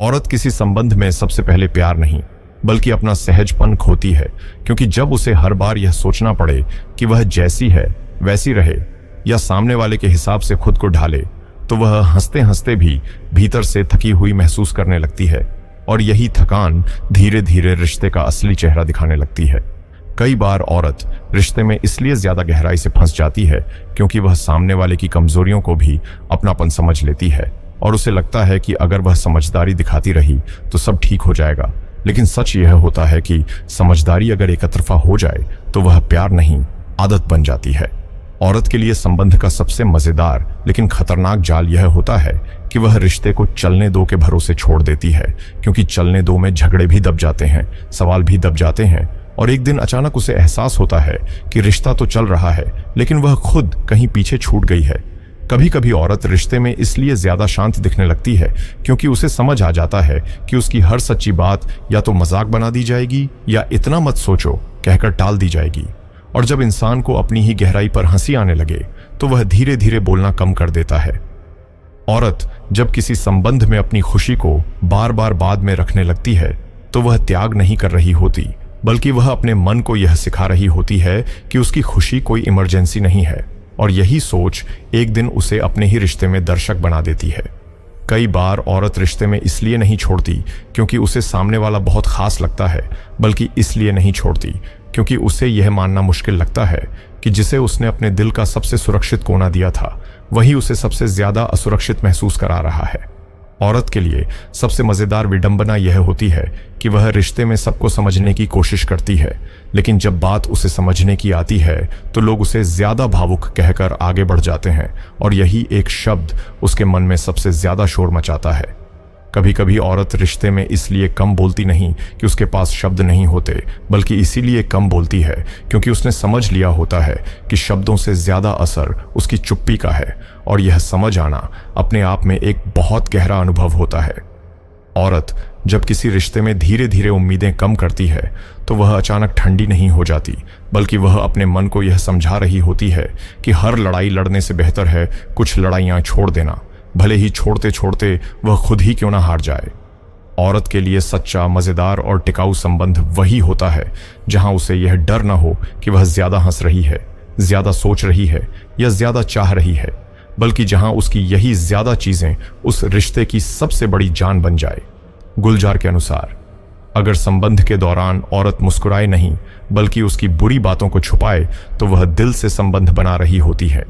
औरत किसी संबंध में सबसे पहले प्यार नहीं बल्कि अपना सहजपन खोती है, क्योंकि जब उसे हर बार यह सोचना पड़े कि वह जैसी है वैसी रहे या सामने वाले के हिसाब से खुद को ढाले, तो वह हंसते हंसते भी भीतर से थकी हुई महसूस करने लगती है। और यही थकान धीरे धीरे रिश्ते का असली चेहरा दिखाने लगती है। कई बार औरत रिश्ते में इसलिए ज्यादा गहराई से फंस जाती है क्योंकि वह सामने वाले की कमजोरियों को भी अपनापन समझ लेती है और उसे लगता है कि अगर वह समझदारी दिखाती रही तो सब ठीक हो जाएगा। लेकिन सच यह होता है कि समझदारी अगर एकतरफा हो जाए तो वह प्यार नहीं, आदत बन जाती है। औरत के लिए संबंध का सबसे मजेदार लेकिन खतरनाक जाल यह होता है कि वह रिश्ते को चलने दो के भरोसे छोड़ देती है, क्योंकि चलने दो में झगड़े भी दब जाते हैं, सवाल भी दब जाते हैं और एक दिन अचानक उसे एहसास होता है कि रिश्ता तो चल रहा है लेकिन वह खुद कहीं पीछे छूट गई है। कभी कभी औरत रिश्ते में इसलिए ज्यादा शांत दिखने लगती है क्योंकि उसे समझ आ जाता है कि उसकी हर सच्ची बात या तो मजाक बना दी जाएगी या इतना मत सोचो कहकर टाल दी जाएगी। और जब इंसान को अपनी ही गहराई पर हंसी आने लगे तो वह धीरे धीरे बोलना कम कर देता है। औरत जब किसी संबंध में अपनी खुशी को बार बार बाद में रखने लगती है तो वह त्याग नहीं कर रही होती, बल्कि वह अपने मन को यह सिखा रही होती है कि उसकी खुशी कोई इमरजेंसी नहीं है। और यही सोच एक दिन उसे अपने ही रिश्ते में दर्शक बना देती है। कई बार औरत रिश्ते में इसलिए नहीं छोड़ती क्योंकि उसे सामने वाला बहुत खास लगता है, बल्कि इसलिए नहीं छोड़ती क्योंकि उसे यह मानना मुश्किल लगता है कि जिसे उसने अपने दिल का सबसे सुरक्षित कोना दिया था वही उसे सबसे ज्यादा असुरक्षित महसूस करा रहा है। औरत के लिए सबसे मजेदार विडंबना यह होती है कि वह रिश्ते में सबको समझने की कोशिश करती है, लेकिन जब बात उसे समझने की आती है तो लोग उसे ज्यादा भावुक कहकर आगे बढ़ जाते हैं और यही एक शब्द उसके मन में सबसे ज्यादा शोर मचाता है। कभी कभी औरत रिश्ते में इसलिए कम बोलती नहीं कि उसके पास शब्द नहीं होते, बल्कि इसीलिए कम बोलती है क्योंकि उसने समझ लिया होता है कि शब्दों से ज्यादा असर उसकी चुप्पी का है। और यह समझ आना अपने आप में एक बहुत गहरा अनुभव होता है। औरत जब किसी रिश्ते में धीरे धीरे उम्मीदें कम करती है तो वह अचानक ठंडी नहीं हो जाती, बल्कि वह अपने मन को यह समझा रही होती है कि हर लड़ाई लड़ने से बेहतर है कुछ लड़ाइयां छोड़ देना, भले ही छोड़ते छोड़ते वह खुद ही क्यों ना हार जाए। औरत के लिए सच्चा, मजेदार और टिकाऊ संबंध वही होता है जहां उसे यह डर ना हो कि वह ज्यादा हंस रही है, ज्यादा सोच रही है या ज्यादा चाह रही है, बल्कि जहां उसकी यही ज्यादा चीजें उस रिश्ते की सबसे बड़ी जान बन जाए। गुलजार के अनुसार, अगर संबंध के दौरान औरत मुस्कुराए नहीं बल्कि उसकी बुरी बातों को छुपाए तो वह दिल से संबंध बना रही होती है।